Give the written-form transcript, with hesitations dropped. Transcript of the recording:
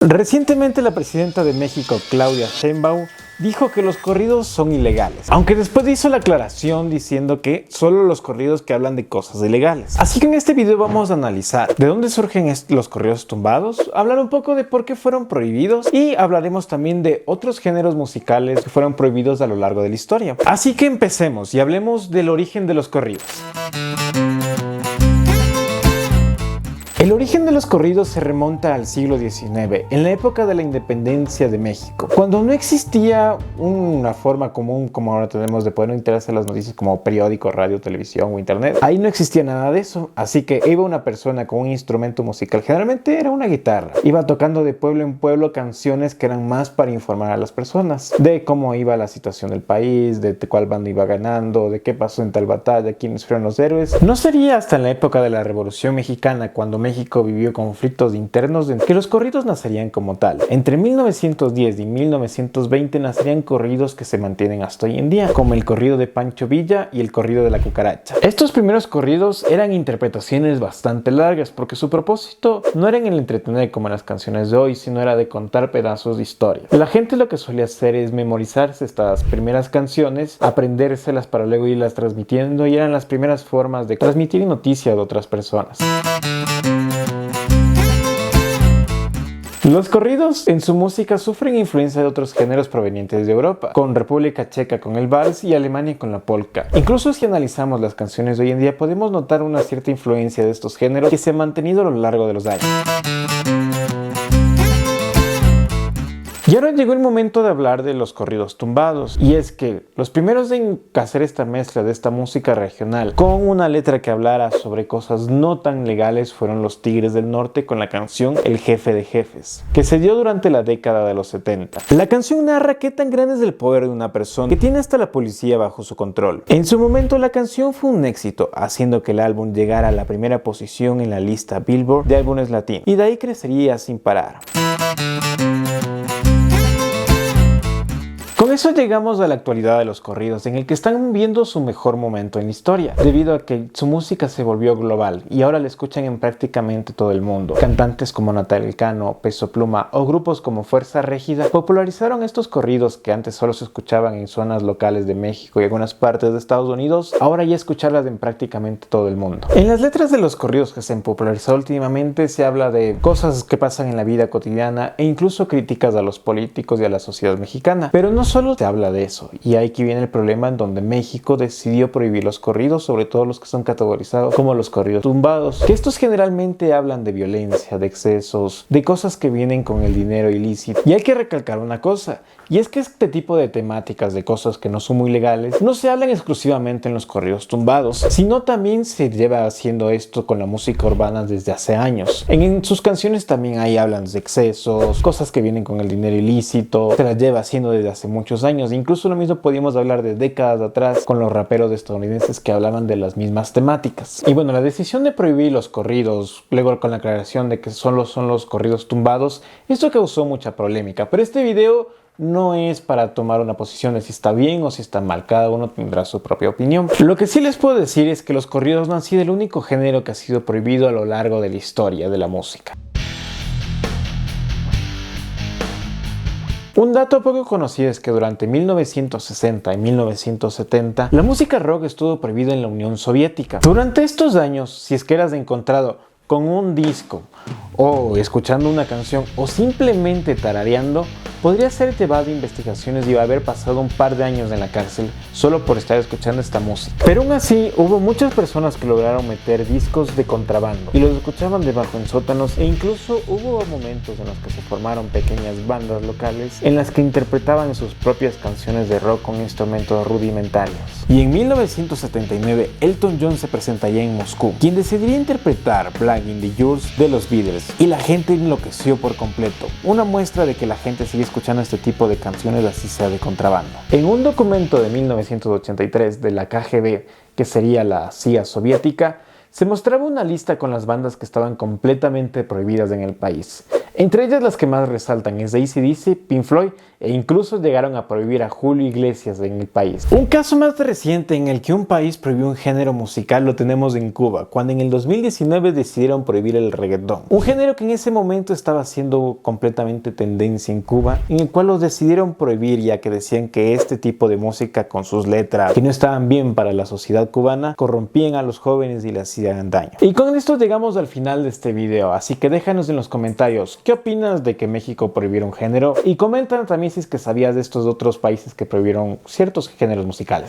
Recientemente la presidenta de México, Claudia Sheinbaum, dijo que los corridos son ilegales, aunque después hizo la aclaración diciendo que solo los corridos que hablan de cosas ilegales. Así que en este video vamos a analizar de dónde surgen los corridos tumbados, hablar un poco de por qué fueron prohibidos y hablaremos también de otros géneros musicales que fueron prohibidos a lo largo de la historia. Así que empecemos y hablemos del origen de los corridos. El origen de los corridos se remonta al siglo XIX, en la época de la independencia de México, cuando no existía una forma común como ahora tenemos de poder enterarse de las noticias como periódico, radio, televisión o internet. Ahí no existía nada de eso, así que iba una persona con un instrumento musical, generalmente era una guitarra, iba tocando de pueblo en pueblo canciones que eran más para informar a las personas de cómo iba la situación del país, de cuál bando iba ganando, de qué pasó en tal batalla, quiénes fueron los héroes. No sería hasta en la época de la Revolución Mexicana, cuando México vivió conflictos internos, que los corridos nacerían como tal. Entre 1910 y 1920 nacerían corridos que se mantienen hasta hoy en día, como el corrido de Pancho Villa y el corrido de la cucaracha. Estos primeros corridos eran interpretaciones bastante largas, porque su propósito no era en el entretener como en las canciones de hoy, sino era de contar pedazos de historia. La gente lo que solía hacer es memorizarse estas primeras canciones, aprendérselas para luego irlas transmitiendo, y eran las primeras formas de transmitir noticias de otras personas. Los corridos en su música sufren influencia de otros géneros provenientes de Europa, con República Checa con el vals y Alemania con la polka. Incluso si analizamos las canciones de hoy en día podemos notar una cierta influencia de estos géneros que se ha mantenido a lo largo de los años. Y ahora llegó el momento de hablar de los corridos tumbados, y es que los primeros en hacer esta mezcla de esta música regional con una letra que hablara sobre cosas no tan legales fueron los Tigres del Norte con la canción El Jefe de Jefes, que se dio durante la década de los 70. La canción narra qué tan grande es el poder de una persona que tiene hasta la policía bajo su control. En su momento la canción fue un éxito, haciendo que el álbum llegara a la primera posición en la lista Billboard de álbumes latinos, y de ahí crecería sin parar. Con eso llegamos a la actualidad de los corridos, en el que están viendo su mejor momento en la historia, debido a que su música se volvió global y ahora la escuchan en prácticamente todo el mundo. Cantantes como Natalia Elcano, Peso Pluma o grupos como Fuerza Régida popularizaron estos corridos que antes solo se escuchaban en zonas locales de México y algunas partes de Estados Unidos, ahora ya escucharlas en prácticamente todo el mundo. En las letras de los corridos que se han popularizado últimamente se habla de cosas que pasan en la vida cotidiana e incluso críticas a los políticos y a la sociedad mexicana, pero no solo se habla de eso, y aquí viene el problema en donde México decidió prohibir los corridos, sobre todo los que son categorizados como los corridos tumbados, que estos generalmente hablan de violencia, de excesos, de cosas que vienen con el dinero ilícito. Y hay que recalcar una cosa, y es que este tipo de temáticas de cosas que no son muy legales no se hablan exclusivamente en los corridos tumbados, sino también se lleva haciendo esto con la música urbana desde hace años. En sus canciones también ahí hablan de excesos, cosas que vienen con el dinero ilícito, se las lleva haciendo desde hace muchos años. Incluso lo mismo podíamos hablar de décadas atrás con los raperos estadounidenses que hablaban de las mismas temáticas. Y bueno, la decisión de prohibir los corridos, luego con la aclaración de que solo son los corridos tumbados, esto causó mucha polémica, pero este video no es para tomar una posición de si está bien o si está mal, cada uno tendrá su propia opinión. Lo que sí les puedo decir es que los corridos no han sido el único género que ha sido prohibido a lo largo de la historia de la música. Un dato poco conocido es que durante 1960 y 1970 la música rock estuvo prohibida en la Unión Soviética. Durante estos años, si es que eras encontrado con un disco o escuchando una canción o simplemente tarareando, podría ser llevado a investigaciones y haber pasado un par de años en la cárcel solo por estar escuchando esta música. Pero aún así, hubo muchas personas que lograron meter discos de contrabando y los escuchaban debajo en sótanos, e incluso hubo momentos en los que se formaron pequeñas bandas locales en las que interpretaban sus propias canciones de rock con instrumentos rudimentarios. Y en 1979, Elton John se presentaría en Moscú, quien decidiría interpretar Black in the Yours de los Beatles, y la gente enloqueció por completo, una muestra de que la gente sigue escuchando este tipo de canciones así sea de contrabando. En un documento de 1983 de la KGB, que sería la CIA soviética, se mostraba una lista con las bandas que estaban completamente prohibidas en el país. Entre ellas las que más resaltan es AC/DC, Pink Floyd e incluso llegaron a prohibir a Julio Iglesias en el país. Un caso más reciente en el que un país prohibió un género musical lo tenemos en Cuba, cuando en el 2019 decidieron prohibir el reggaetón. Un género que en ese momento estaba siendo completamente tendencia en Cuba, en el cual los decidieron prohibir ya que decían que este tipo de música con sus letras que no estaban bien para la sociedad cubana corrompían a los jóvenes y les hacían daño. Y con esto llegamos al final de este video, así que déjanos en los comentarios qué opinas de que México prohibiera un género y comenta también si es que sabías de estos otros países que prohibieron ciertos géneros musicales.